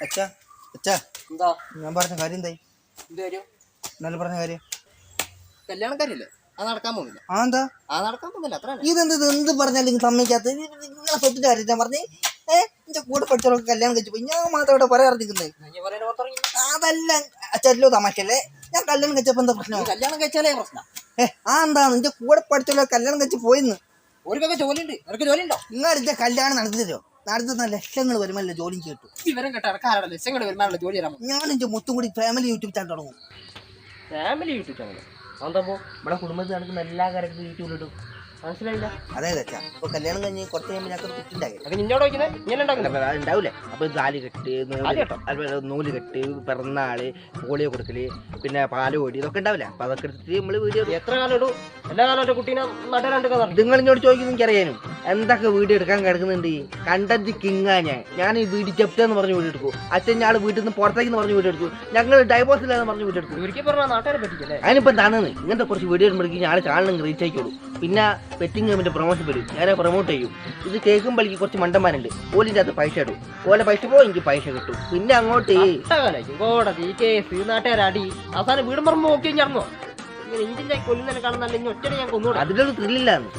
അച്ഛാ അച്ഛാ എന്താ ഞാൻ പറഞ്ഞ കാര്യം എന്തായി? എന്ത് കാര്യം? ഇന്നലെ പറഞ്ഞ കാര്യം കല്യാണക്കാരില്ലേ? അത് നടക്കാൻ പോകുന്നില്ല. എന്താ നടക്കാൻ പോകുന്നില്ല. അത്ര എന്ത് പറഞ്ഞാലും നിങ്ങൾ സമ്മതിക്കാത്ത നിങ്ങളെ സ്വത്തിന്റെ കാര്യം ഞാൻ പറഞ്ഞേ. എന്റെ കൂടെ പഠിച്ചവർക്ക് കല്യാണം കഴിച്ചു പോയി, ഞാൻ മാത്രം ഇവിടെ പറയാറിരിക്കുന്നത്. അതല്ല അച്ഛല്ലോ തമാശല്ലേ. ഞാൻ കല്യാണം കഴിച്ചപ്പോ എന്താ പ്രശ്നം? കല്യാണം കഴിച്ചാലേ പ്രശ്നം. എന്താ നിന്റെ കൂടെ പഠിച്ചവർ കല്യാണം കഴിച്ച് പോയിന്ന്? ഒരു ജോലിയുണ്ട്. നിനക്ക് ജോലി ഉണ്ടോ? നിങ്ങളുടെ കല്യാണം നടത്തി തരുമോ? നടത്തുന്ന ലക്ഷങ്ങൾ വരുമല്ലോ ജോലി കേട്ടു. വിവരം കേട്ട ഇടക്കാരുടെ ലക്ഷങ്ങൾ വരുമാനുള്ള ജോലി തരാൻ ഞാൻ എന്റെ മൊത്തം കൂടി ഫാമിലി യൂട്യൂബ് ചാനൽ തുടങ്ങും. ഫാമിലി യൂട്യൂബ് ചാനൽ അതാകുമ്പോ ഇവിടെ കുടുംബത്തിൽ നടക്കുന്ന എല്ലാ കാര്യത്തിലും യൂട്യൂബിൽ ഇടും. മനസ്സിലായില്ല? അതെ അച്ഛാ. അപ്പൊ കല്യാണം കഴിഞ്ഞ് കുറച്ച് കഴിയുമ്പോൾ ഞങ്ങൾക്ക് കുട്ടിണ്ടായി അത് നിന്നോട് വയ്ക്കുന്നത് ഇങ്ങനെ ഉണ്ടാവില്ലേ? അപ്പൊ താലി കെട്ട്, നൂല് കെട്ട്, പിറന്നാള്, പോളിയോ കൊടുക്കല്, പിന്നെ പാല് ഓടി, ഇതൊക്കെ ഉണ്ടാവില്ല. അപ്പൊ അതൊക്കെ എടുത്തിട്ട് നമ്മള് വീഡിയോ എത്ര കാലം ഇടും? എല്ലാ കാലം കുട്ടീനെ നട്ടരാണ്ട് നിങ്ങൾ ഇങ്ങോട്ട് ചോദിക്കുന്നു എനിക്കറിയാനും. എന്തൊക്കെ വീഡിയോ എടുക്കാൻ കിടക്കുന്നുണ്ട്. കണ്ടന്റ് കിങ്ങാ ഞാൻ ഈ വീഡിയോ ജപ്റ്റെന്ന് പറഞ്ഞ് വീഡിയോ എടുക്കും. അച്ഛൻ ഞാൾ വീട്ടിൽ നിന്ന് പുറത്തേക്ക് പറഞ്ഞ് വീഡിയോ എടുക്കും. ഞങ്ങൾ ഡൈവോഴ്സ് ഇല്ലാന്ന് പറഞ്ഞ് വീഡിയോ എടുക്കും. ഒരിക്കൽ പറഞ്ഞാൽ നാട്ടുകാരെ പറ്റിക്കല്ലേ? അതിനിപ്പോ എന്താണെന്ന് ഇങ്ങനത്തെ കുറച്ച് വീഡിയോ എടുക്കുമ്പോഴേക്കും ഞാൻ ചാനൽ റീച്ച് ആയിക്കോളൂ. പിന്നെ വെറ്റിംഗ് ഗെയിമിന്റെ പ്രൊമോഷൻ വരും, ഞാൻ പ്രൊമോട്ട് ചെയ്യും. ഇത് കേൾക്കുമ്പോഴേക്ക് കുറച്ച് മണ്ടന്മാരുണ്ട്. ഓലിൻ്റെ അകത്ത് പൈസ ഇടും. ഓലെ പൈസ പോയി എനിക്ക് പൈസ കിട്ടും. പിന്നെ അങ്ങോട്ട് കോടതി കേസ് നാട്ടുകാരടി അവസാനം വീടും പറമ്പ് നോക്കി കഴിഞ്ഞോ? ഇങ്ങനെ ഇഞ്ചിൻ്റെ കൊല്ലുന്നതിനെ കാണുന്നല്ല ഇനി ഒറ്റ ഞാൻ കൊന്നു. അതിലൊരു ത്രില്ലില്ലാന്ന്.